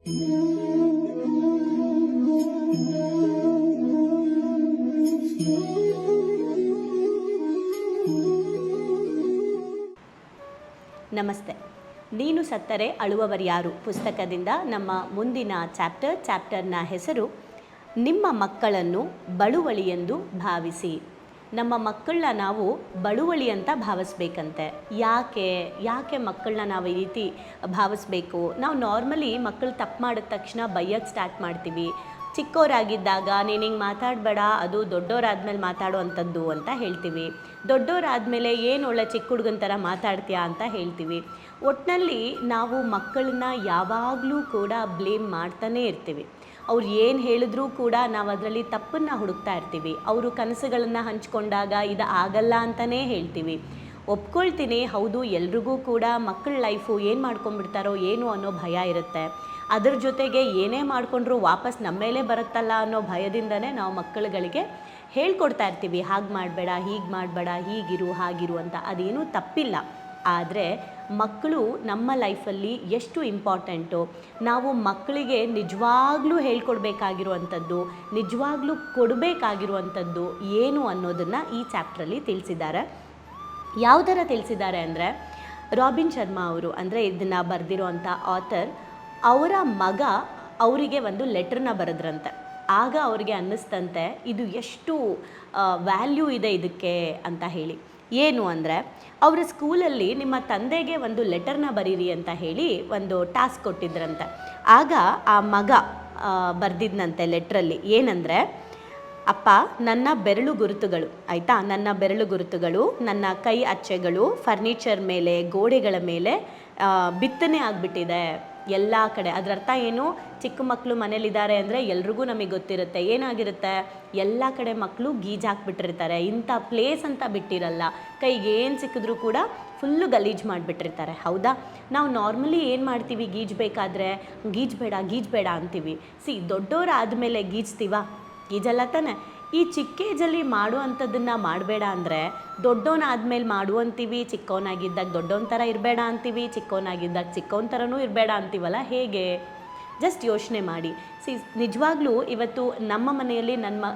ನಮಸ್ತೆ. ನೀನು ಸತ್ತರೆ ಅಳುವವರ್ಯಾರು ಪುಸ್ತಕದಿಂದ ನಮ್ಮ ಮುಂದಿನ ಚಾಪ್ಟರ್ನ ಹೆಸರು ನಿಮ್ಮ ಮಕ್ಕಳನ್ನು ಬಳುವಳಿ ಎಂದು ಭಾವಿಸಿ. ನಮ್ಮ ಮಕ್ಕಳನ್ನ ನಾವು ಬಳುವಳಿ ಅಂತ ಭಾವಿಸ್ಬೇಕಂತೆ. ಯಾಕೆ ಮಕ್ಕಳನ್ನ ನಾವು ಈ ರೀತಿ ಭಾವಿಸ್ಬೇಕು? ನಾವು ನಾರ್ಮಲಿ ಮಕ್ಕಳು ತಪ್ಪು ಮಾಡಿದ ತಕ್ಷಣ ಬೈಯೋಕ್ಕೆ ಸ್ಟಾರ್ಟ್ ಮಾಡ್ತೀವಿ. ಚಿಕ್ಕವರಾಗಿದ್ದಾಗ ನೀನು ಹಿಂಗೆ ಮಾತಾಡಬೇಡ, ಅದು ದೊಡ್ಡವರಾದ್ಮೇಲೆ ಮಾತಾಡೋ ಅಂಥದ್ದು ಅಂತ ಹೇಳ್ತೀವಿ. ದೊಡ್ಡವರಾದಮೇಲೆ ಏನು ಒಳ್ಳೆ ಚಿಕ್ಕ ಹುಡುಗನ ಥರ ಮಾತಾಡ್ತೀಯಾ ಅಂತ ಹೇಳ್ತೀವಿ. ಒಟ್ಟಿನಲ್ಲಿ ನಾವು ಮಕ್ಕಳನ್ನ ಯಾವಾಗಲೂ ಕೂಡ ಬ್ಲೇಮ್ ಮಾಡ್ತಾನೇ ಇರ್ತೀವಿ. ಅವ್ರು ಏನು ಹೇಳಿದ್ರೂ ಕೂಡ ನಾವು ಅದರಲ್ಲಿ ತಪ್ಪನ್ನು ಹುಡುಕ್ತಾ ಇರ್ತೀವಿ. ಅವರು ಕನಸುಗಳನ್ನು ಹಂಚ್ಕೊಂಡಾಗ ಇದು ಆಗಲ್ಲ ಅಂತಲೇ ಹೇಳ್ತೀವಿ. ಒಪ್ಕೊಳ್ತೀನಿ, ಹೌದು, ಎಲ್ರಿಗೂ ಕೂಡ ಮಕ್ಕಳ ಲೈಫು ಏನು ಮಾಡ್ಕೊಂಡ್ಬಿಡ್ತಾರೋ ಏನು ಅನ್ನೋ ಭಯ ಇರುತ್ತೆ. ಅದ್ರ ಜೊತೆಗೆ ಏನೇ ಮಾಡಿಕೊಂಡ್ರೂ ವಾಪಸ್ ನಮ್ಮ ಮೇಲೆ ಬರುತ್ತಲ್ಲ ಅನ್ನೋ ಭಯದಿಂದನೇ ನಾವು ಮಕ್ಕಳುಗಳಿಗೆ ಹೇಳ್ಕೊಡ್ತಾ ಇರ್ತೀವಿ, ಹಾಗೆ ಮಾಡಬೇಡ, ಹೀಗೆ ಮಾಡಬೇಡ, ಹೀಗಿರು ಹಾಗಿರು ಅಂತ. ಅದೇನೂ ತಪ್ಪಿಲ್ಲ. ಆದರೆ ಮಕ್ಕಳು ನಮ್ಮ ಲೈಫಲ್ಲಿ ಎಷ್ಟು ಇಂಪಾರ್ಟೆಂಟು, ನಾವು ಮಕ್ಕಳಿಗೆ ನಿಜವಾಗ್ಲೂ ಹೇಳ್ಕೊಡ್ಬೇಕಾಗಿರುವಂಥದ್ದು, ನಿಜವಾಗ್ಲೂ ಕೊಡಬೇಕಾಗಿರುವಂಥದ್ದು ಏನು ಅನ್ನೋದನ್ನು ಈ ಚಾಪ್ಟ್ರಲ್ಲಿ ತಿಳಿಸಿದ್ದಾರೆ. ಯಾವ ಥರ ತಿಳಿಸಿದ್ದಾರೆ ಅಂದರೆ, ರಾಬಿನ್ ಶರ್ಮಾ ಅವರು, ಅಂದರೆ ಇದನ್ನು ಬರೆದಿರೋ ಅಂಥ ಆಥರ್, ಅವರ ಮಗ ಅವರಿಗೆ ಒಂದು ಲೆಟ್ರನ್ನ ಬರೆದ್ರಂತೆ. ಆಗ ಅವ್ರಿಗೆ ಅನ್ನಿಸ್ತಂತೆ ಇದು ಎಷ್ಟು ವ್ಯಾಲ್ಯೂ ಇದೆ ಇದಕ್ಕೆ ಅಂತ ಹೇಳಿ. ಏನು ಅಂದರೆ, ಅವರ ಸ್ಕೂಲಲ್ಲಿ ನಿಮ್ಮ ತಂದೆಗೆ ಒಂದು ಲೆಟರ್ನ ಬರೀರಿ ಅಂತ ಹೇಳಿ ಒಂದು ಟಾಸ್ಕ್ ಕೊಟ್ಟಿದ್ರಂತೆ. ಆಗ ಆ ಮಗ ಬರೆದಿದ್ದಂತೆ ಲೆಟ್ರಲ್ಲಿ ಏನಂದರೆ, ಅಪ್ಪ, ನನ್ನ ಬೆರಳು ಗುರುತುಗಳು ಆಯಿತಾ, ನನ್ನ ಬೆರಳು ಗುರುತುಗಳು, ನನ್ನ ಕೈ ಅಚ್ಚೆಗಳು ಫರ್ನಿಚರ್ ಮೇಲೆ, ಗೋಡೆಗಳ ಮೇಲೆ ಬಿತ್ತನೆ ಆಗಿಬಿಟ್ಟಿದೆ ಎಲ್ಲ ಕಡೆ. ಅದರ ಅರ್ಥ ಏನು? ಚಿಕ್ಕ ಮಕ್ಕಳು ಮನೇಲಿದ್ದಾರೆ ಅಂದರೆ ಎಲ್ರಿಗೂ ನಮಗೆ ಗೊತ್ತಿರುತ್ತೆ ಏನಾಗಿರುತ್ತೆ, ಎಲ್ಲ ಕಡೆ ಮಕ್ಕಳು ಗೀಜು ಹಾಕ್ಬಿಟ್ಟಿರ್ತಾರೆ. ಇಂಥ ಪ್ಲೇಸ್ ಅಂತ ಬಿಟ್ಟಿರಲ್ಲ, ಕೈಗೆ ಏನು ಸಿಕ್ಕಿದ್ರೂ ಕೂಡ ಫುಲ್ಲು ಗಲೀಜು ಮಾಡಿಬಿಟ್ಟಿರ್ತಾರೆ. ಹೌದಾ? ನಾವು ನಾರ್ಮಲಿ ಏನು ಮಾಡ್ತೀವಿ, ಗೀಜಬೇಕಾದ್ರೆ ಗೀಜಬೇಡ ಅಂತೀವಿ. ದೊಡ್ಡವರಾದಮೇಲೆ ಗೀಜ್ತೀವ? ಗೀಜಲ್ಲ ತಾನೆ. ಈ ಚಿಕ್ಕ ಏಜಲ್ಲಿ ಮಾಡುವಂಥದ್ದನ್ನು ಮಾಡಬೇಡ ಅಂದರೆ ದೊಡ್ಡವನಾದ್ಮೇಲೆ ಮಾಡುವಂತೀವಿ, ಚಿಕ್ಕವನಾಗಿದ್ದಾಗ ದೊಡ್ಡವನ ಥರ ಇರಬೇಡ ಅಂತೀವಿ, ಚಿಕ್ಕವನಾಗಿದ್ದಾಗ ಚಿಕ್ಕವನ ಥರನೂ ಇರಬೇಡ ಅಂತೀವಲ್ಲ, ಹೇಗೆ? ಜಸ್ಟ್ ಯೋಚನೆ ಮಾಡಿ. ನಿಜವಾಗ್ಲೂ ಇವತ್ತು ನಮ್ಮ ಮನೆಯಲ್ಲಿ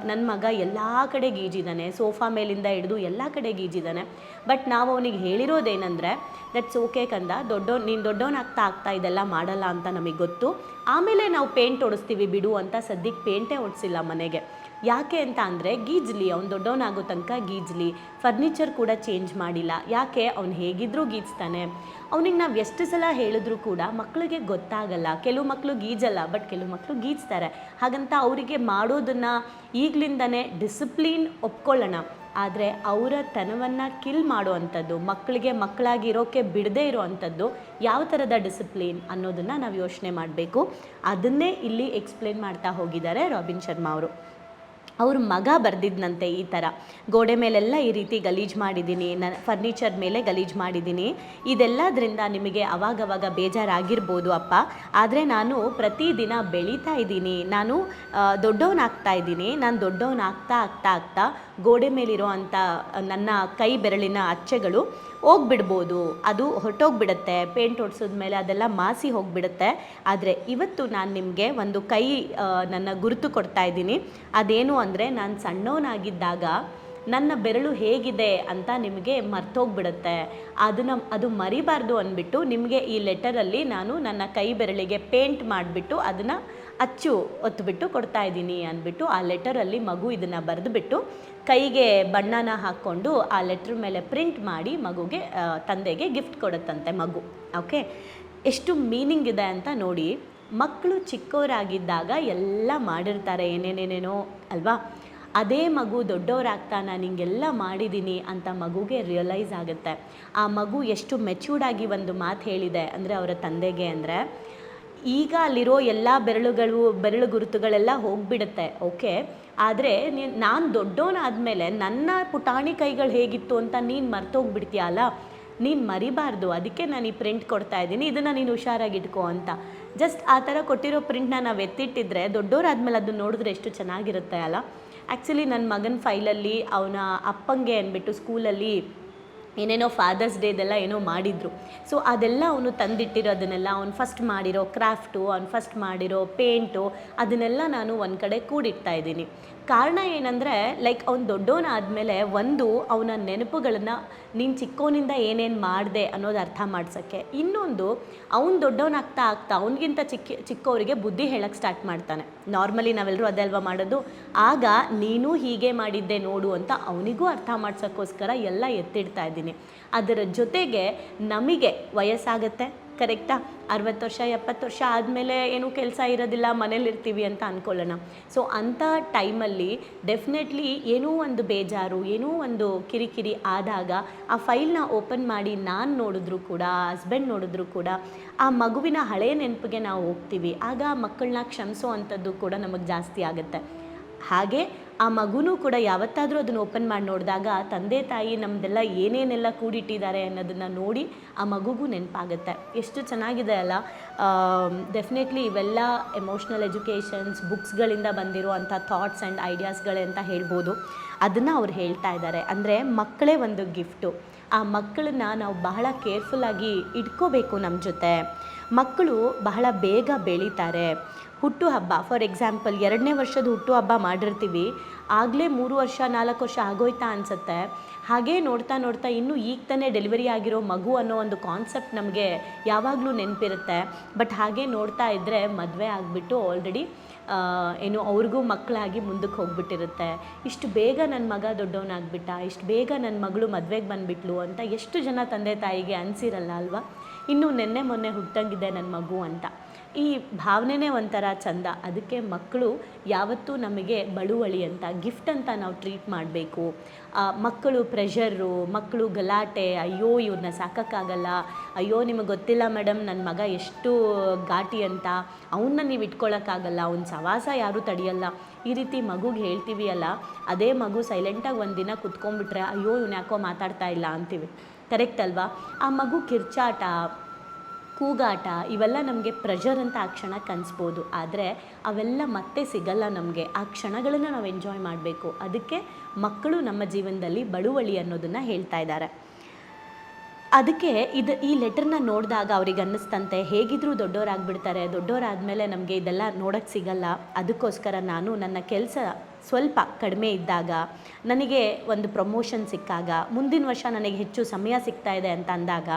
ನನ್ನ ಮಗ ಎಲ್ಲ ಕಡೆ ಗೀಜಿದ್ದಾನೆ, ಸೋಫಾ ಮೇಲಿಂದ ಹಿಡಿದು ಎಲ್ಲ ಕಡೆ ಗೀಜಿದ್ದಾನೆ. ಬಟ್ ನಾವು ಅವನಿಗೆ ಹೇಳಿರೋದೇನೆಂದರೆ, ದಟ್ಸ್ ಓಕೆ ಕಂದ, ನೀನು ದೊಡ್ಡವನಾಗ್ತಾ ಇದೆಲ್ಲ ಮಾಡಲ್ಲ ಅಂತ ನಮಗೆ ಗೊತ್ತು, ಆಮೇಲೆ ನಾವು ಪೇಂಟ್ ಹೊಡಿಸ್ತೀವಿ ಬಿಡು ಅಂತ. ಸದ್ಯಕ್ಕೆ ಪೇಂಟೇ ಹೊಡಿಸಿಲ್ಲ ಮನೆಗೆ. ಯಾಕೆ ಅಂತ ಅಂದರೆ, ಗೀಜ್ಲಿ, ಅವ್ನು ದೊಡ್ಡವನಾಗೋ ತನಕ ಗೀಜ್ಲಿ. ಫರ್ನಿಚರ್ ಕೂಡ ಚೇಂಜ್ ಮಾಡಿಲ್ಲ. ಯಾಕೆ? ಅವ್ನು ಹೇಗಿದ್ರೂ ಗೀಜ್ತಾನೆ. ಅವನಿಗೆ ನಾವು ಎಷ್ಟು ಸಲ ಹೇಳಿದ್ರೂ ಕೂಡ ಮಕ್ಕಳಿಗೆ ಗೊತ್ತಾಗಲ್ಲ. ಕೆಲವು ಮಕ್ಕಳು ಗೀಜಲ್ಲ, ಬಟ್ ಕೆಲವು ಮಕ್ಕಳು ಗೀಜ್ತಾರೆ. ಹಾಗಂತ ಅವರಿಗೆ ಮಾಡೋದನ್ನು ಈಗಲಿಂದನೇ ಡಿಸಿಪ್ಲಿನ್ ಒಪ್ಕೊಳ್ಳೋಣ. ಆದರೆ ಅವರ ತನವನ್ನು ಕಿಲ್ ಮಾಡುವಂಥದ್ದು, ಮಕ್ಕಳಿಗೆ ಮಕ್ಕಳಾಗಿರೋಕ್ಕೆ ಬಿಡದೇ ಇರೋವಂಥದ್ದು ಯಾವ ಥರದ ಡಿಸಿಪ್ಲಿನ್ ಅನ್ನೋದನ್ನು ನಾವು ಯೋಚನೆ ಮಾಡಬೇಕು. ಅದನ್ನೇ ಇಲ್ಲಿ ಎಕ್ಸ್ಪ್ಲೇನ್ ಮಾಡ್ತಾ ಹೋಗಿದ್ದಾರೆ ರಾಬಿನ್ ಶರ್ಮಾ ಅವರು. ಅವ್ರ ಮಗ ಬರೆದಿದ್ದಂತೆ ಈ ಥರ, ಗೋಡೆ ಮೇಲೆಲ್ಲ ಈ ರೀತಿ ಗಲೀಜು ಮಾಡಿದ್ದೀನಿ, ಫರ್ನಿಚರ್ ಮೇಲೆ ಗಲೀಜು ಮಾಡಿದ್ದೀನಿ. ಇದೆಲ್ಲದರಿಂದ ನಿಮಗೆ ಅವಾಗವಾಗ ಬೇಜಾರಾಗಿರ್ಬೋದು ಅಪ್ಪ, ಆದರೆ ನಾನು ಪ್ರತಿದಿನ ಬೆಳೀತಾ ಇದ್ದೀನಿ, ನಾನು ದೊಡ್ಡವನಾಗ್ತಾ ಇದ್ದೀನಿ. ನಾನು ದೊಡ್ಡವನಾಗ್ತಾ ಗೋಡೆ ಮೇಲಿರೋ ಅಂಥ ನನ್ನ ಕೈ ಬೆರಳಿನ ಅಚ್ಚೆಗಳು ಹೋಗ್ಬಿಡ್ಬೋದು, ಅದು ಹೊರಟೋಗ್ಬಿಡುತ್ತೆ. ಪೇಂಟ್ ಹೊಡ್ಸಿದ್ಮೇಲೆ ಅದೆಲ್ಲ ಮಾಸಿ ಹೋಗಿಬಿಡುತ್ತೆ. ಆದರೆ ಇವತ್ತು ನಾನು ನಿಮಗೆ ಒಂದು ನನ್ನ ಗುರುತು ಕೊಡ್ತಾ ಇದ್ದೀನಿ. ಅದೇನು ಅಂದರೆ, ನಾನು ಸಣ್ಣವನಾಗಿದ್ದಾಗ ನನ್ನ ಬೆರಳು ಹೇಗಿದೆ ಅಂತ ನಿಮಗೆ ಮರ್ತೋಗ್ಬಿಡುತ್ತೆ. ಅದು ಮರಿಬಾರ್ದು ಅಂದ್ಬಿಟ್ಟು ನಿಮಗೆ ಈ ಲೆಟರಲ್ಲಿ ನಾನು ನನ್ನ ಕೈ ಬೆರಳಿಗೆ ಪೇಂಟ್ ಮಾಡಿಬಿಟ್ಟು ಅದನ್ನು ಅಚ್ಚು ಒತ್ತುಬಿಟ್ಟು ಕೊಡ್ತಾ ಇದ್ದೀನಿ ಅಂದ್ಬಿಟ್ಟು ಆ ಲೆಟರಲ್ಲಿ ಮಗು ಇದನ್ನು ಬರೆದುಬಿಟ್ಟು ಕೈಗೆ ಬಣ್ಣನ ಹಾಕ್ಕೊಂಡು ಆ ಲೆಟ್ರ್ ಮೇಲೆ ಪ್ರಿಂಟ್ ಮಾಡಿ ಮಗುಗೆ ತಂದೆಗೆ ಗಿಫ್ಟ್ ಕೊಡುತ್ತಂತೆ ಮಗು. ಓಕೆ, ಎಷ್ಟು ಮೀನಿಂಗ್ ಇದೆ ಅಂತ ನೋಡಿ. ಮಕ್ಕಳು ಚಿಕ್ಕವರಾಗಿದ್ದಾಗ ಎಲ್ಲ ಮಾಡಿರ್ತಾರೆ ಏನೇನೇನೇನೋ ಅಲ್ವಾ. ಅದೇ ಮಗು ದೊಡ್ಡವರಾಗ್ತಾ ನಾನು ಹಿಂಗೆಲ್ಲ ಮಾಡಿದ್ದೀನಿ ಅಂತ ಮಗುಗೆ ರಿಯಲೈಸ್ ಆಗುತ್ತೆ. ಆ ಮಗು ಎಷ್ಟು ಮೆಚ್ಯೂರ್ಡಾಗಿ ಒಂದು ಮಾತು ಹೇಳಿದೆ ಅಂದರೆ ಅವರ ತಂದೆಗೆ, ಅಂದರೆ ಈಗ ಅಲ್ಲಿರೋ ಎಲ್ಲ ಬೆರಳು ಗುರುತುಗಳೆಲ್ಲ ಹೋಗಿಬಿಡುತ್ತೆ, ಓಕೆ, ಆದರೆ ನಾನು ದೊಡ್ಡವನಾದಮೇಲೆ ನನ್ನ ಪುಟಾಣಿ ಕೈಗಳು ಹೇಗಿತ್ತು ಅಂತ ನೀನು ಮರ್ತೋಗ್ಬಿಡ್ತೀಯಲ್ಲ, ನೀನು ಮರಿಬಾರ್ದು, ಅದಕ್ಕೆ ನಾನು ಈ ಪ್ರಿಂಟ್ ಕೊಡ್ತಾ ಇದ್ದೀನಿ, ಇದನ್ನು ನೀನು ಹುಷಾರಾಗಿಟ್ಕೋ ಅಂತ. ಜಸ್ಟ್ ಆ ಥರ ಕೊಟ್ಟಿರೋ ಪ್ರಿಂಟ್ನ ನಾವು ಎತ್ತಿಟ್ಟಿದ್ರೆ ದೊಡ್ಡವರಾದ್ಮೇಲೆ ಅದು ನೋಡಿದ್ರೆ ಎಷ್ಟು ಚೆನ್ನಾಗಿರುತ್ತೆ ಅಲ್ಲ. ಆ್ಯಕ್ಚುಲಿ ನನ್ನ ಮಗನ ಫೈಲಲ್ಲಿ ಅವನ ಅಪ್ಪಂಗೆ ಅಂದ್ಬಿಟ್ಟು ಸ್ಕೂಲಲ್ಲಿ ಏನೇನೋ ಫಾದರ್ಸ್ ಡೇದೆಲ್ಲ ಏನೋ ಮಾಡಿದರು. ಸೊ ಅದೆಲ್ಲ ಅವನು ತಂದಿಟ್ಟಿರೋದನ್ನೆಲ್ಲ ಅವ್ನು ಫಸ್ಟ್ ಮಾಡಿರೋ ಕ್ರಾಫ್ಟು, ಅವ್ನು ಫಸ್ಟ್ ಮಾಡಿರೋ ಪೇಂಟು, ಅದನ್ನೆಲ್ಲ ನಾನು ಒಂದು ಕಡೆ ಕೂಡಿಡ್ತಾ ಇದ್ದೀನಿ. ಕಾರಣ ಏನಂದರೆ ಲೈಕ್ ಅವ್ನು ದೊಡ್ಡವನಾದಮೇಲೆ ಒಂದು ಅವನ ನೆನಪುಗಳನ್ನು ನೀನು ಚಿಕ್ಕವನಿಂದ ಏನೇನು ಮಾಡಿದೆ ಅನ್ನೋದು ಅರ್ಥ ಮಾಡ್ಸೋಕ್ಕೆ, ಇನ್ನೊಂದು ಅವ್ನು ದೊಡ್ಡವನಾಗ್ತಾ ಆಗ್ತಾ ಅವ್ನಿಗಿಂತ ಚಿಕ್ಕವರಿಗೆ ಬುದ್ಧಿ ಹೇಳಕ್ಕೆ ಸ್ಟಾರ್ಟ್ ಮಾಡ್ತಾನೆ. ನಾರ್ಮಲಿ ನಾವೆಲ್ಲರೂ ಅದೇ ಅಲ್ವಾ ಮಾಡೋದು. ಆಗ ನೀನು ಹೀಗೆ ಮಾಡಿದ್ದೆ ನೋಡು ಅಂತ ಅವನಿಗೂ ಅರ್ಥ ಮಾಡ್ಸೋಕ್ಕೋಸ್ಕರ ಎಲ್ಲ ಎತ್ತಿಡ್ತಾ ಇದ್ದೀನಿ. ಅದರ ಜೊತೆಗೆ ನಮಗೆ ವಯಸ್ಸಾಗತ್ತೆ, ಕರೆಕ್ಟಾ? 60 ವರ್ಷ 70 ವರ್ಷ ಆದಮೇಲೆ ಏನೂ ಕೆಲಸ ಇರೋದಿಲ್ಲ, ಮನೇಲಿರ್ತೀವಿ ಅಂತ ಅಂದ್ಕೊಳ್ಳೋಣ. ಸೊ ಅಂಥ ಟೈಮಲ್ಲಿ ಡೆಫಿನೆಟ್ಲಿ ಏನೋ ಒಂದು ಬೇಜಾರು, ಏನೋ ಒಂದು ಕಿರಿಕಿರಿ ಆದಾಗ ಆ ಫೈಲ್ನ ಓಪನ್ ಮಾಡಿ ನಾನು ನೋಡಿದ್ರು ಕೂಡ, ಹಸ್ಬೆಂಡ್ ನೋಡಿದ್ರು ಕೂಡ ಆ ಮಗುವಿನ ಹಳೆಯ ನೆನಪಿಗೆ ನಾವು ಹೋಗ್ತೀವಿ. ಆಗ ಮಕ್ಕಳನ್ನ ಕ್ಷಮಿಸೋ ಅಂಥದ್ದು ಕೂಡ ನಮಗೆ ಜಾಸ್ತಿ ಆಗುತ್ತೆ. ಹಾಗೆ ಆ ಮಗುನೂ ಕೂಡ ಯಾವತ್ತಾದರೂ ಅದನ್ನು ಓಪನ್ ಮಾಡಿ ನೋಡಿದಾಗ ತಂದೆ ತಾಯಿ ನಮ್ಮದೆಲ್ಲ ಏನೇನೆಲ್ಲ ಕೂಡಿಟ್ಟಿದ್ದಾರೆ ಅನ್ನೋದನ್ನು ನೋಡಿ ಆ ಮಗುಗೂ ನೆನಪಾಗುತ್ತೆ. ಎಷ್ಟು ಚೆನ್ನಾಗಿದೆ ಅಲ್ಲ. ಡೆಫಿನೆಟ್ಲಿ ಇವೆಲ್ಲ ಎಮೋಷ್ನಲ್ ಎಜುಕೇಷನ್ಸ್ ಬುಕ್ಸ್ಗಳಿಂದ ಬಂದಿರೋ ಅಂಥ ಥಾಟ್ಸ್ ಆ್ಯಂಡ್ ಐಡಿಯಾಸ್ಗಳೇ ಅಂತ ಹೇಳ್ಬೋದು. ಅದನ್ನು ಅವ್ರು ಹೇಳ್ತಾ ಇದ್ದಾರೆ. ಅಂದರೆ ಮಕ್ಕಳೇ ಒಂದು ಗಿಫ್ಟು. ಆ ಮಕ್ಕಳನ್ನ ನಾವು ಬಹಳ ಕೇರ್ಫುಲ್ಲಾಗಿ ಇಟ್ಕೋಬೇಕು ನಮ್ಮ ಜೊತೆ. ಮಕ್ಕಳು ಬಹಳ ಬೇಗ ಬೆಳೀತಾರೆ. ಹುಟ್ಟುಹಬ್ಬ ಫಾರ್ ಎಕ್ಸಾಂಪಲ್ 2ನೇ ವರ್ಷದ ಹುಟ್ಟುಹಬ್ಬ ಮಾಡಿರ್ತೀವಿ, ಆಗಲೇ 3 ವರ್ಷ 4 ವರ್ಷ ಆಗೋಯ್ತಾ ಅನಿಸುತ್ತೆ. ಹಾಗೇ ನೋಡ್ತಾ ನೋಡ್ತಾ ಇನ್ನೂ ಈಗ ತಾನೇ ಡೆಲಿವರಿ ಆಗಿರೋ ಮಗು ಅನ್ನೋ ಒಂದು ಕಾನ್ಸೆಪ್ಟ್ ನಮಗೆ ಯಾವಾಗಲೂ ನೆನಪಿರುತ್ತೆ. ಬಟ್ ಹಾಗೆ ನೋಡ್ತಾ ಇದ್ದರೆ ಮದುವೆ ಆಗಿಬಿಟ್ಟು ಆಲ್ರೆಡಿ ಏನು ಅವ್ರಿಗೂ ಮಕ್ಕಳಾಗಿ ಮುಂದಕ್ಕೆ ಹೋಗ್ಬಿಟ್ಟಿರುತ್ತೆ. ಇಷ್ಟು ಬೇಗ ನನ್ನ ಮಗ ದೊಡ್ಡವನಾಗ್ಬಿಟ್ಟ, ಇಷ್ಟು ಬೇಗ ನನ್ನ ಮಗಳು ಮದುವೆಗೆ ಬಂದುಬಿಟ್ಲು ಅಂತ ಎಷ್ಟು ಜನ ತಂದೆ ತಾಯಿಗೆ ಅನಿಸಿರಲ್ಲ ಅಲ್ವಾ? ಇನ್ನೂ ನೆನ್ನೆ ಮೊನ್ನೆ ಹುಟ್ಟಂಗಿದೆ ನನ್ನ ಮಗು ಅಂತ. ಈ ಭಾವನೆನೇ ಒಂಥರ ಚಂದ. ಅದಕ್ಕೆ ಮಕ್ಕಳು ಯಾವತ್ತೂ ನಮಗೆ ಬಳುವಳಿ ಅಂತ, ಗಿಫ್ಟ್ ಅಂತ ನಾವು ಟ್ರೀಟ್ ಮಾಡಬೇಕು. ಮಕ್ಕಳು ಪ್ರೆಷರು, ಮಕ್ಕಳು ಗಲಾಟೆ, ಅಯ್ಯೋ ಇವ್ರನ್ನ ಸಾಕೋಕ್ಕಾಗಲ್ಲ, ಅಯ್ಯೋ ನಿಮಗೆ ಗೊತ್ತಿಲ್ಲ ಮೇಡಮ್ ನನ್ನ ಮಗ ಎಷ್ಟು ಘಾಟಿ ಅಂತ, ಅವನ್ನ ನೀವು ಇಟ್ಕೊಳ್ಳೋಕ್ಕಾಗಲ್ಲ, ಅವ್ನ ಸವಾಸ ಯಾರೂ ತಡೆಯಲ್ಲ, ಈ ರೀತಿ ಮಗುಗೆ ಹೇಳ್ತೀವಿ ಅಲ್ಲ, ಅದೇ ಮಗು ಸೈಲೆಂಟಾಗಿ ಒಂದು ದಿನ ಕುತ್ಕೊಂಡ್ಬಿಟ್ರೆ ಅಯ್ಯೋ ಇವ್ನು ಯಾಕೋ ಮಾತಾಡ್ತಾ ಇಲ್ಲ ಅಂತೀವಿ. ಕರೆಕ್ಟ್ ಅಲ್ವಾ? ಆ ಮಗು ಕಿರ್ಚಾಟ, ಕೂಗಾಟ ಇವೆಲ್ಲ ನಮಗೆ ಪ್ರೆಷರ್ ಅಂತ ಆ ಕ್ಷಣ ಕನ್ಸ್ಬೋದು. ಆದರೆ ಅವೆಲ್ಲ ಮತ್ತೆ ಸಿಗಲ್ಲ ನಮಗೆ. ಆ ಕ್ಷಣಗಳನ್ನು ನಾವು ಎಂಜಾಯ್ ಮಾಡಬೇಕು. ಅದಕ್ಕೆ ಮಕ್ಕಳು ನಮ್ಮ ಜೀವನದಲ್ಲಿ ಬಳುವಳಿ ಅನ್ನೋದನ್ನು ಹೇಳ್ತಾ ಇದ್ದಾರೆ. ಅದಕ್ಕೆ ಈ ಲೆಟರ್ನ ನೋಡಿದಾಗ ಅವ್ರಿಗೆ ಅನ್ನಿಸ್ತಂತೆ ಹೇಗಿದ್ರೂ ದೊಡ್ಡವರಾಗ್ಬಿಡ್ತಾರೆ, ದೊಡ್ಡವರಾದಮೇಲೆ ನಮಗೆ ಇದೆಲ್ಲ ನೋಡೋಕ್ಕೆ ಸಿಗಲ್ಲ. ಅದಕ್ಕೋಸ್ಕರ ನಾನು ನನ್ನ ಕೆಲಸ ಸ್ವಲ್ಪ ಕಡಿಮೆ ಇದ್ದಾಗ, ನನಗೆ ಒಂದು ಪ್ರಮೋಷನ್ ಸಿಕ್ಕಾಗ, ಮುಂದಿನ ವರ್ಷ ನನಗೆ ಹೆಚ್ಚು ಸಮಯ ಸಿಗ್ತಾ ಇದೆ ಅಂತ ಅಂದಾಗ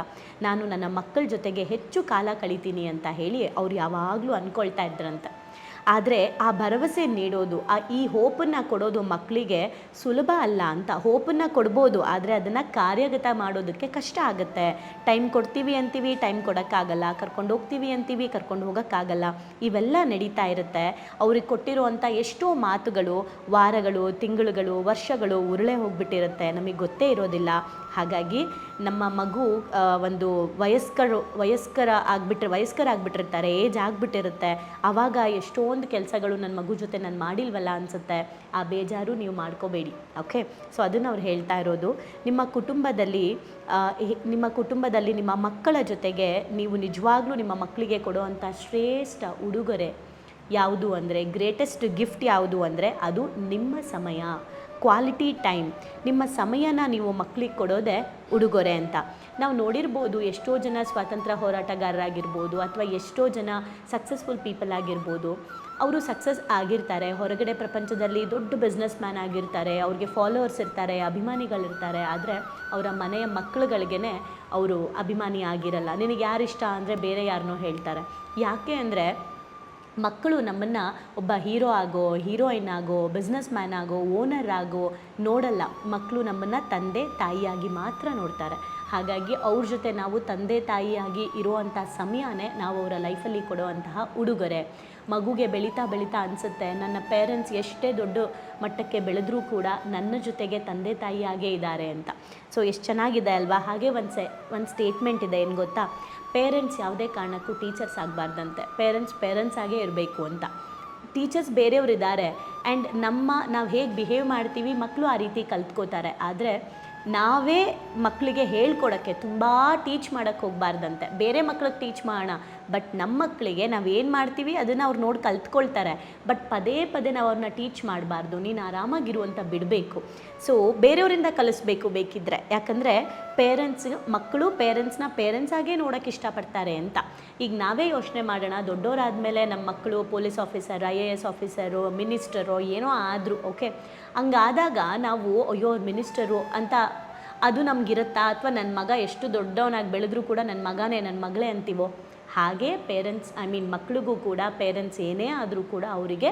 ನಾನು ನನ್ನ ಮಕ್ಕಳ ಜೊತೆಗೆ ಹೆಚ್ಚು ಕಾಲ ಕಳಿತೀನಿ ಅಂತ ಹೇಳಿ ಅವ್ರು ಯಾವಾಗಲೂ ಅಂದ್ಕೊಳ್ತಾ ಇದ್ರಂತೆ. ಆದರೆ ಆ ಭರವಸೆ ನೀಡೋದು, ಈ ಹೋಪನ್ನು ಕೊಡೋದು ಮಕ್ಕಳಿಗೆ ಸುಲಭ ಅಲ್ಲ ಅಂತ. ಹೋಪನ್ನು ಕೊಡ್ಬೋದು, ಆದರೆ ಅದನ್ನು ಕಾರ್ಯಗತ ಮಾಡೋದಕ್ಕೆ ಕಷ್ಟ ಆಗುತ್ತೆ. ಟೈಮ್ ಕೊಡ್ತೀವಿ ಅಂತೀವಿ, ಟೈಮ್ ಕೊಡೋಕ್ಕಾಗಲ್ಲ. ಕರ್ಕೊಂಡು ಹೋಗ್ತೀವಿ ಅಂತೀವಿ, ಕರ್ಕೊಂಡು ಹೋಗೋಕ್ಕಾಗಲ್ಲ. ಇವೆಲ್ಲ ನಡೀತಾ ಇರುತ್ತೆ. ಅವ್ರಿಗೆ ಕೊಟ್ಟಿರುವಂಥ ಎಷ್ಟೋ ಮಾತುಗಳು ವಾರಗಳು, ತಿಂಗಳುಗಳು, ವರ್ಷಗಳು ಉರುಳೆ ಹೋಗ್ಬಿಟ್ಟಿರುತ್ತೆ, ನಮಗೆ ಗೊತ್ತೇ ಇರೋದಿಲ್ಲ. ಹಾಗಾಗಿ ನಮ್ಮ ಮಗು ಒಂದು ವಯಸ್ಕರಾಗ್ಬಿಟ್ಟಿರ್ತಾರೆ, ಏಜ್ ಆಗಿಬಿಟ್ಟಿರುತ್ತೆ. ಆವಾಗ ಎಷ್ಟೊಂದು ಕೆಲಸಗಳು ನನ್ನ ಮಗು ಜೊತೆ ನಾನು ಮಾಡಿಲ್ವಲ್ಲ ಅನಿಸುತ್ತೆ. ಆ ಬೇಜಾರು ನೀವು ಮಾಡ್ಕೋಬೇಡಿ. ಓಕೆ, ಸೊ ಅದನ್ನು ಅವ್ರು ಹೇಳ್ತಾ ಇರೋದು. ನಿಮ್ಮ ಕುಟುಂಬದಲ್ಲಿ ನಿಮ್ಮ ಮಕ್ಕಳ ಜೊತೆಗೆ ನೀವು ನಿಜವಾಗ್ಲೂ ನಿಮ್ಮ ಮಕ್ಕಳಿಗೆ ಕೊಡುವಂಥ ಶ್ರೇಷ್ಠ ಉಡುಗೊರೆ ಯಾವುದು ಅಂದರೆ, ಗ್ರೇಟೆಸ್ಟ್ ಗಿಫ್ಟ್ ಯಾವುದು ಅಂದರೆ ಅದು ನಿಮ್ಮ ಸಮಯ, ಕ್ವಾಲಿಟಿ ಟೈಮ್. ನಿಮ್ಮ ಸಮಯನ ನೀವು ಮಕ್ಕಳಿಗೆ ಕೊಡೋದೇ ಉಡುಗೊರೆ ಅಂತ. ನಾವು ನೋಡಿರ್ಬೋದು, ಎಷ್ಟೋ ಜನ ಸ್ವಾತಂತ್ರ್ಯ ಹೋರಾಟಗಾರರಾಗಿರ್ಬೋದು ಅಥವಾ ಎಷ್ಟೋ ಜನ ಸಕ್ಸಸ್ಫುಲ್ ಪೀಪಲ್ ಆಗಿರ್ಬೋದು, ಅವರು ಸಕ್ಸಸ್ ಆಗಿರ್ತಾರೆ, ಹೊರಗಡೆ ಪ್ರಪಂಚದಲ್ಲಿ ದೊಡ್ಡ ಬಿಸ್ನೆಸ್ ಮ್ಯಾನ್ ಆಗಿರ್ತಾರೆ, ಅವ್ರಿಗೆ ಫಾಲೋವರ್ಸ್ ಇರ್ತಾರೆ, ಅಭಿಮಾನಿಗಳಿರ್ತಾರೆ. ಆದರೆ ಅವರ ಮನೆಯ ಮಕ್ಕಳುಗಳಿಗೇ ಅವರು ಅಭಿಮಾನಿ ಆಗಿರಲ್ಲ. ನಿನಗೆ ಯಾರಿಷ್ಟ ಅಂದರೆ ಬೇರೆ ಯಾರನ್ನೋ ಹೇಳ್ತಾರೆ. ಯಾಕೆ ಅಂದರೆ ಮಕ್ಕಳು ನಮ್ಮನ್ನು ಒಬ್ಬ ಹೀರೋ ಆಗೋ, ಹೀರೋಯಿನ್ ಆಗೋ, ಬಿಸ್ನೆಸ್ ಮ್ಯಾನ್ ಆಗೋ, ಓನರ್ ಆಗೋ ನೋಡಲ್ಲ. ಮಕ್ಕಳು ನಮ್ಮನ್ನು ತಂದೆ ತಾಯಿಯಾಗಿ ಮಾತ್ರ ನೋಡ್ತಾರೆ. ಹಾಗಾಗಿ ಅವ್ರ ಜೊತೆ ನಾವು ತಂದೆ ತಾಯಿಯಾಗಿ ಇರುವಂಥ ಸಮಯನೇ ನಾವು ಅವರ ಲೈಫಲ್ಲಿ ಕೊಡುವಂತಹ ಉಡುಗೊರೆ. ಮಗುಗೆ ಬೆಳೀತಾ ಬೆಳೀತಾ ಅನಿಸುತ್ತೆ, ನನ್ನ ಪೇರೆಂಟ್ಸ್ ಎಷ್ಟೇ ದೊಡ್ಡ ಮಟ್ಟಕ್ಕೆ ಬೆಳೆದ್ರೂ ಕೂಡ ನನ್ನ ಜೊತೆಗೆ ತಂದೆ ತಾಯಿಯಾಗೇ ಇದ್ದಾರೆ ಅಂತ. ಸೊ ಎಷ್ಟು ಚೆನ್ನಾಗಿದೆ ಅಲ್ವಾ? ಹಾಗೆ ಒಂದು ಸ್ಟೇಟ್ಮೆಂಟ್ ಇದೆ, ಏನು ಗೊತ್ತಾ? ಪೇರೆಂಟ್ಸ್ ಯಾವುದೇ ಕಾರಣಕ್ಕೂ ಟೀಚರ್ಸ್ ಆಗಬಾರ್ದಂತೆ. ಪೇರೆಂಟ್ಸ್ ಆಗೇ ಇರಬೇಕು ಅಂತ. ಟೀಚರ್ಸ್ ಬೇರೆಯವರಿದ್ದಾರೆ ಆ್ಯಂಡ್ ನಾವು ಹೇಗೆ ಬಿಹೇವ್ ಮಾಡ್ತೀವಿ ಮಕ್ಕಳು ಆ ರೀತಿ ಕಲ್ತ್ಕೋತಾರೆ. ಆದರೆ ನಾವೇ ಮಕ್ಕಳಿಗೆ ಹೇಳ್ಕೊಡೋಕ್ಕೆ ತುಂಬ ಟೀಚ್ ಮಾಡೋಕ್ಕೆ ಹೋಗಬಾರ್ದಂತೆ. ಬೇರೆ ಮಕ್ಳಿಗೆ ಟೀಚ್ ಮಾಡೋಣ, ಬಟ್ ನಮ್ಮ ಮಕ್ಕಳಿಗೆ ನಾವು ಏನು ಮಾಡ್ತೀವಿ ಅದನ್ನು ಅವ್ರು ನೋಡಿ ಕಲ್ತ್ಕೊಳ್ತಾರೆ. ಬಟ್ ಪದೇ ಪದೇ ನಾವು ಅವ್ರನ್ನ ಟೀಚ್ ಮಾಡಬಾರ್ದು, ನೀನು ಆರಾಮಾಗಿರು ಅಂತ ಬಿಡಬೇಕು. ಸೊ ಬೇರೆಯವರಿಂದ ಕಲಿಸ್ಬೇಕು ಬೇಕಿದ್ದರೆ, ಯಾಕಂದರೆ ಮಕ್ಕಳು ಪೇರೆಂಟ್ಸ್ ಆಗೇ ನೋಡೋಕ್ಕೆ ಇಷ್ಟಪಡ್ತಾರೆ ಅಂತ. ಈಗ ನಾವೇ ಯೋಚನೆ ಮಾಡೋಣ, ದೊಡ್ಡವರಾದಮೇಲೆ ನಮ್ಮ ಮಕ್ಕಳು police officer, IAS officer, minister ಏನೋ ಆದರು, ಓಕೆ, ಹಂಗಾದಾಗ ನಾವು ಅಯ್ಯೋ ಮಿನಿಸ್ಟರು ಅಂತ ಅದು ನಮಗಿರುತ್ತಾ? ಅಥವಾ ನನ್ನ ಮಗ ಎಷ್ಟು ದೊಡ್ಡವನಾಗಿ ಬೆಳೆದ್ರೂ ಕೂಡ ನನ್ನ ಮಗನೇ ನನ್ನ ಮಗಳೇ ಅಂತೀವೋ? ಹಾಗೆ ಮಕ್ಕಳಿಗೂ ಕೂಡ ಪೇರೆಂಟ್ಸ್ ಏನೇ ಆದರೂ ಕೂಡ ಅವರಿಗೆ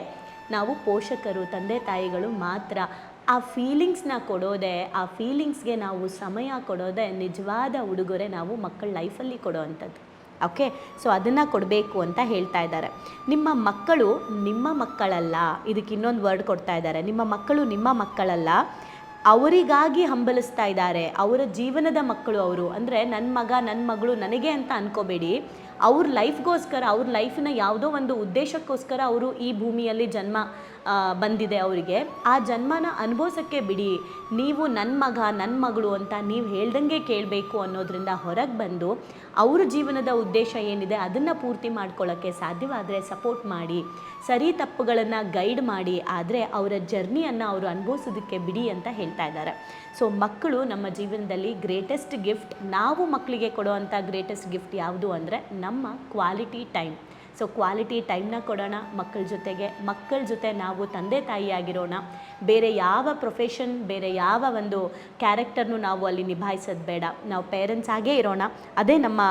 ನಾವು ಪೋಷಕರು, ತಂದೆ ತಾಯಿಗಳು ಮಾತ್ರ. ಆ ಫೀಲಿಂಗ್ಸ್ನ ಕೊಡೋದೇ, ಆ ಫೀಲಿಂಗ್ಸ್ಗೆ ನಾವು ಸಮಯ ಕೊಡೋದೇ ನಿಜವಾದ ಉಡುಗೊರೆ ನಾವು ಮಕ್ಕಳ ಲೈಫಲ್ಲಿ ಕೊಡೋ ಅಂಥದ್ದು. ಓಕೆ, ಸೊ ಅದನ್ನು ಕೊಡಬೇಕು ಅಂತ ಹೇಳ್ತಾ ಇದ್ದಾರೆ. ನಿಮ್ಮ ಮಕ್ಕಳು ನಿಮ್ಮ ಮಕ್ಕಳಲ್ಲ, ಇದಕ್ಕೆ ಇನ್ನೊಂದು ವರ್ಡ್ ಕೊಡ್ತಾ ಇದ್ದಾರೆ. ನಿಮ್ಮ ಮಕ್ಕಳು ನಿಮ್ಮ ಮಕ್ಕಳಲ್ಲ, ಅವರಿಗಾಗಿ ಹಂಬಲಿಸ್ತಾ ಇದ್ದಾರೆ. ಅವರ ಜೀವನದ ಮಕ್ಕಳು ಅವರು. ಅಂದರೆ ನನ್ನ ಮಗ ನನ್ನ ಮಗಳು ನನಗೆ ಅಂತ ಅನ್ಕೋಬೇಡಿ. ಅವ್ರ ಲೈಫ್ಗೋಸ್ಕರ, ಅವ್ರ ಲೈಫಿನ ಯಾವುದೋ ಒಂದು ಉದ್ದೇಶಕ್ಕೋಸ್ಕರ ಅವರು ಈ ಭೂಮಿಯಲ್ಲಿ ಜನ್ಮ ಬಂದಿದೆ ಅವರಿಗೆ. ಆ ಜನ್ಮನ ಅನುಭವಿಸೋಕ್ಕೆ ಬಿಡಿ. ನೀವು ನನ್ನ ಮಗ ನನ್ನ ಮಗಳು ಅಂತ ನೀವು ಹೇಳ್ದಂಗೆ ಕೇಳಬೇಕು ಅನ್ನೋದ್ರಿಂದ ಹೊರಗೆ ಬಂದು ಅವ್ರ ಜೀವನದ ಉದ್ದೇಶ ಏನಿದೆ ಅದನ್ನು ಪೂರ್ತಿ ಮಾಡ್ಕೊಳ್ಳೋಕ್ಕೆ ಸಾಧ್ಯವಾದರೆ ಸಪೋರ್ಟ್ ಮಾಡಿ, ಸರಿ ತಪ್ಪುಗಳನ್ನು ಗೈಡ್ ಮಾಡಿ. ಆದರೆ ಅವರ ಜರ್ನಿಯನ್ನು ಅವರು ಅನುಭವಿಸೋದಕ್ಕೆ ಬಿಡಿ ಅಂತ ಹೇಳ್ತಾ ಇದ್ದಾರೆ. ಸೊ ಮಕ್ಕಳು ನಮ್ಮ ಜೀವನದಲ್ಲಿ ಗ್ರೇಟೆಸ್ಟ್ ಗಿಫ್ಟ್. ನಾವು ಮಕ್ಕಳಿಗೆ ಕೊಡೋವಂಥ ಗ್ರೇಟೆಸ್ಟ್ ಗಿಫ್ಟ್ ಯಾವುದು ಅಂದರೆ ನಮ್ಮ ಕ್ವಾಲಿಟಿ ಟೈಮ್. ಸೊ ಕ್ವಾಲಿಟಿ ಟೈಮ್ನ ಕೊಡೋಣ ಮಕ್ಕಳ ಜೊತೆ ನಾವು ತಂದೆ ತಾಯಿಯಾಗಿರೋಣ. ಬೇರೆ ಯಾವ ಪ್ರೊಫೆಷನ್, ಬೇರೆ ಯಾವ ಒಂದು ಕ್ಯಾರೆಕ್ಟರ್ನು ನಾವು ಅಲ್ಲಿ ನಿಭಾಯಿಸೋದು ಬೇಡ. ನಾವು ಪೇರೆಂಟ್ಸ್ ಆಗೇ ಇರೋಣ. ಅದೇ ನಮ್ಮ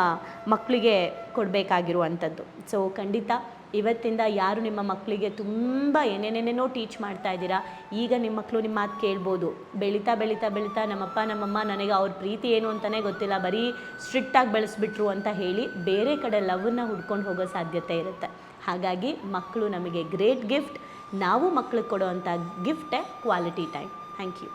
ಮಕ್ಕಳಿಗೆ ಕೊಡಬೇಕಾಗಿರುವಂಥದ್ದು. ಸೊ ಖಂಡಿತ ಇವತ್ತಿಂದ ಯಾರು ನಿಮ್ಮ ಮಕ್ಕಳಿಗೆ ತುಂಬ ಏನೇನೇನೇನೋ ಟೀಚ್ ಮಾಡ್ತಾ ಇದ್ದೀರಾ, ಈಗ ನಿಮ್ಮ ಮಕ್ಕಳು ನಿಮ್ಮ ಮಾತು ಕೇಳ್ಬೋದು. ಬೆಳೀತಾ ಬೆಳೀತಾ ಬೆಳೀತಾ ನಮ್ಮಪ್ಪ ನಮ್ಮಮ್ಮ ನನಗೆ ಅವ್ರ ಪ್ರೀತಿ ಏನು ಅಂತಲೇ ಗೊತ್ತಿಲ್ಲ, ಬರೀ ಸ್ಟ್ರಿಕ್ಟಾಗಿ ಬೆಳೆಸ್ಬಿಟ್ರು ಅಂತ ಹೇಳಿ ಬೇರೆ ಕಡೆ ಲವ್ವನ್ನು ಹುಡ್ಕೊಂಡು ಹೋಗೋ ಸಾಧ್ಯತೆ ಇರುತ್ತೆ. ಹಾಗಾಗಿ ಮಕ್ಕಳು ನಮಗೆ ಗ್ರೇಟ್ ಗಿಫ್ಟ್. ನಾವು ಮಕ್ಕಳಿಗೆ ಕೊಡೋವಂಥ ಗಿಫ್ಟೇ ಕ್ವಾಲಿಟಿ ಟೈಮ್. Thank you.